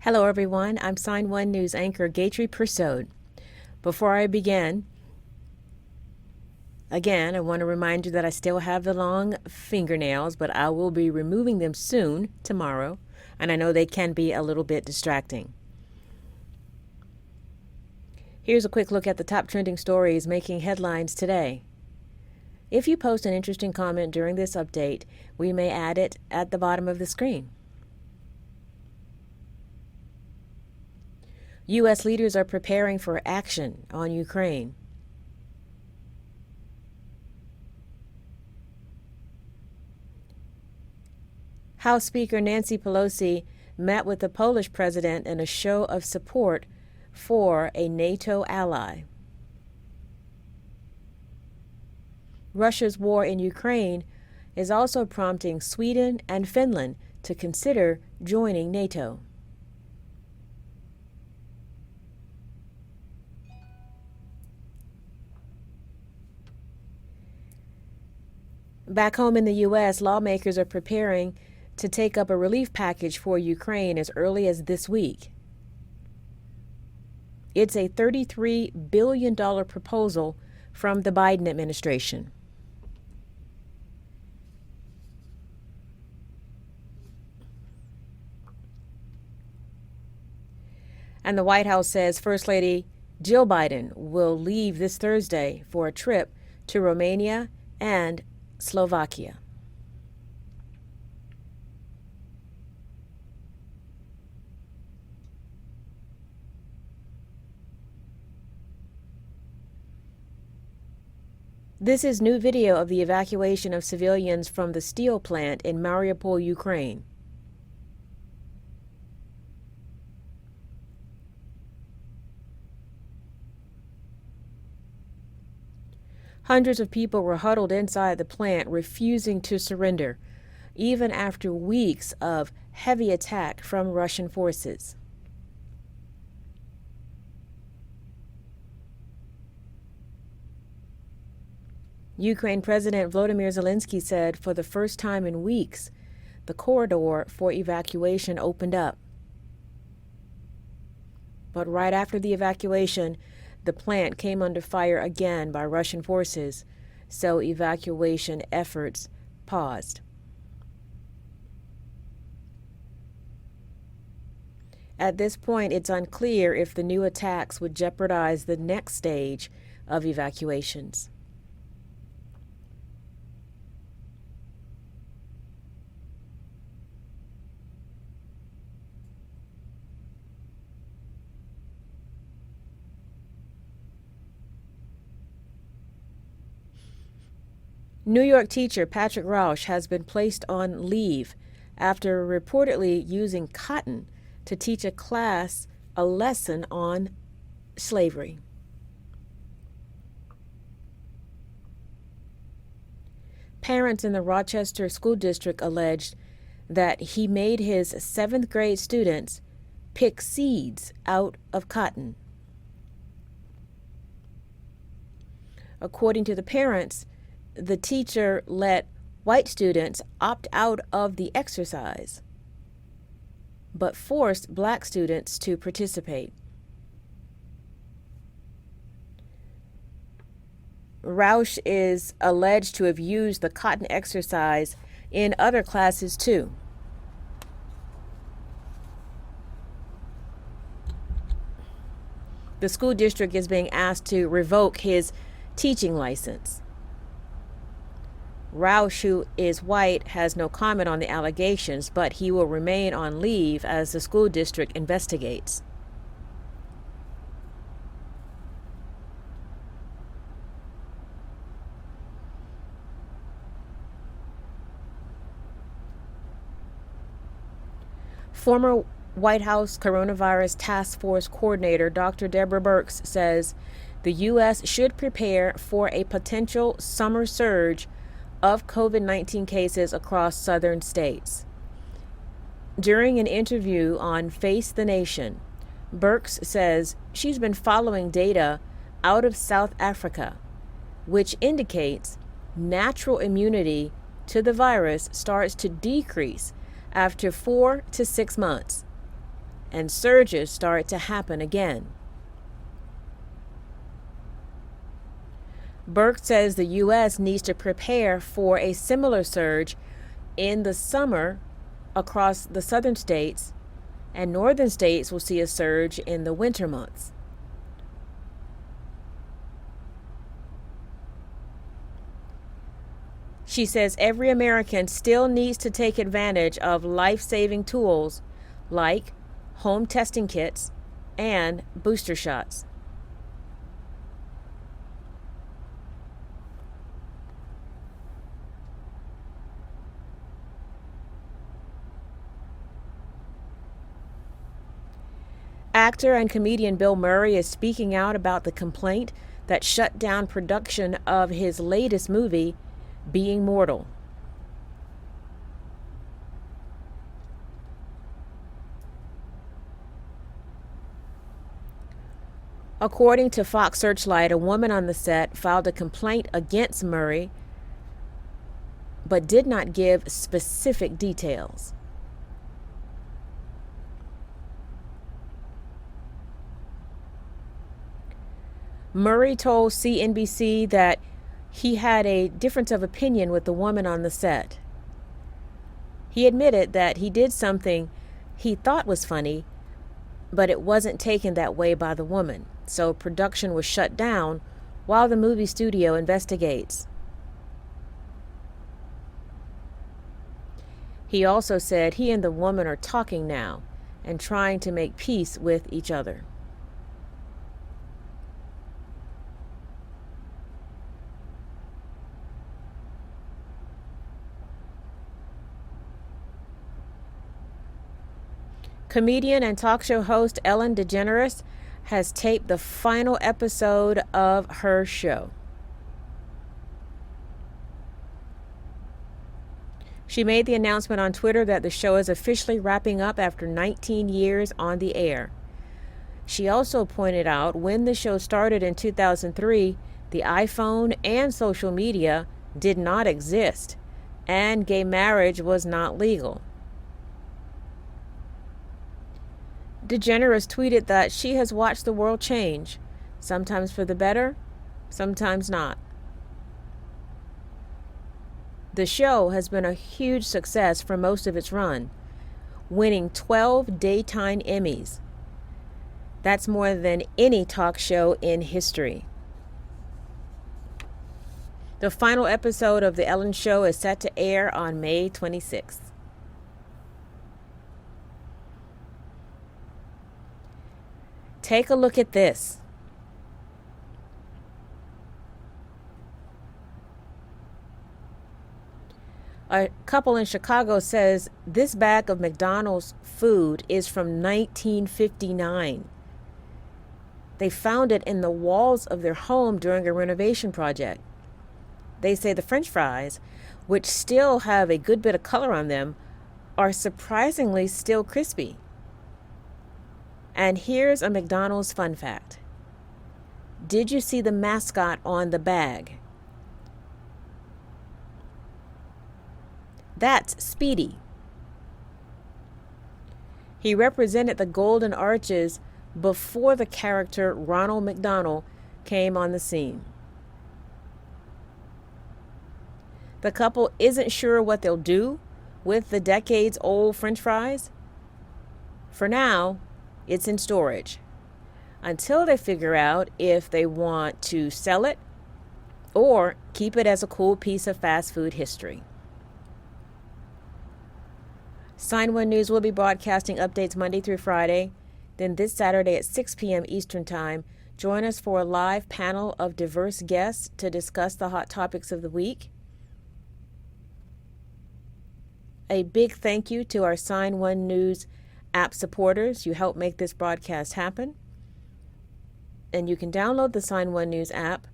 Hello, everyone. I'm Sign1News anchor Gatry Persaud. Before I begin, again, I want to remind you that I still have the long fingernails, but I will be removing them soon, tomorrow, and I know they can be a little bit distracting. Here's a quick look at the top trending stories making headlines today. If you post an interesting comment during this update, we may add it at the bottom of the screen. U.S. leaders are preparing for action on Ukraine. House Speaker Nancy Pelosi met with the Polish president in a show of support for a NATO ally. Russia's war in Ukraine is also prompting Sweden and Finland to consider joining NATO. Back home in the U.S., lawmakers are preparing to take up a relief package for Ukraine as early as this week. It's a $33 billion proposal from the Biden administration. And the White House says First Lady Jill Biden will leave this Thursday for a trip to Romania and Slovakia. This is new video of the evacuation of civilians from the steel plant in Mariupol, Ukraine. Hundreds of people were huddled inside the plant, refusing to surrender, even after weeks of heavy attack from Russian forces. Ukraine President Volodymyr Zelensky said for the first time in weeks, the corridor for evacuation opened up. But right after the evacuation, the plant came under fire again by Russian forces, so evacuation efforts paused. At this point, it's unclear if the new attacks would jeopardize the next stage of evacuations. New York teacher Patrick Rausch has been placed on leave after reportedly using cotton to teach a class a lesson on slavery. Parents in the Rochester School District alleged that he made his 7th grade students pick seeds out of cotton. According to the parents, the teacher let white students opt out of the exercise, but forced black students to participate. Rausch is alleged to have used the cotton exercise in other classes too. The school district is being asked to revoke his teaching license. Rausch, who is white, has no comment on the allegations, but he will remain on leave as the school district investigates. Former White House Coronavirus Task Force Coordinator Dr. Deborah Birx says the U.S. should prepare for a potential summer surge of COVID-19 cases across southern states. During an interview on Face the Nation, Birx says she's been following data out of South Africa, which indicates natural immunity to the virus starts to decrease after 4 to 6 months. and surges start to happen again. Burke says the U.S. needs to prepare for a similar surge in the summer across the southern states, and northern states will see a surge in the winter months. She says every American still needs to take advantage of life-saving tools like home testing kits and booster shots. Actor and comedian Bill Murray is speaking out about the complaint that shut down production of his latest movie, Being Mortal. According to Fox Searchlight, a woman on the set filed a complaint against Murray, but did not give specific details. Murray told CNBC that he had a difference of opinion with the woman on the set. He admitted that he did something he thought was funny, but it wasn't taken that way by the woman, so production was shut down while the movie studio investigates. He also said he and the woman are talking now and trying to make peace with each other. Comedian and talk show host Ellen DeGeneres has taped the final episode of her show. She made the announcement on Twitter that the show is officially wrapping up after 19 years on the air. She also pointed out when the show started in 2003, the iPhone and social media did not exist, and gay marriage was not legal. DeGeneres tweeted that she has watched the world change, sometimes for the better, sometimes not. The show has been a huge success for most of its run, winning 12 daytime Emmys. That's more than any talk show in history. The final episode of The Ellen Show is set to air on May 26th. Take a look at this. A couple in Chicago says this bag of McDonald's food is from 1959. They found it in the walls of their home during a renovation project. They say the French fries, which still have a good bit of color on them, are surprisingly still crispy. And here's a McDonald's fun fact. Did you see the mascot on the bag? That's Speedy. He represented the Golden Arches before the character Ronald McDonald came on the scene. The couple isn't sure what they'll do with the decades-old French fries. For now, it's in storage until they figure out if they want to sell it or keep it as a cool piece of fast food history. Sign1News will be broadcasting updates Monday through Friday. Then this Saturday at 6 p.m. Eastern Time, join us for a live panel of diverse guests to discuss the hot topics of the week. A big thank you to our Sign1News app supporters. You help make this broadcast happen. And you can download the Sign1News app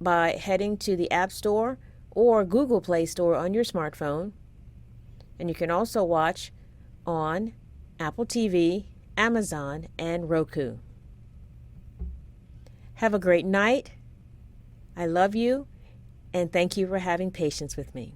by heading to the App Store or Google Play Store on your smartphone. And you can also watch on Apple TV, Amazon, and Roku. Have a great night. I love you, and thank you for having patience with me.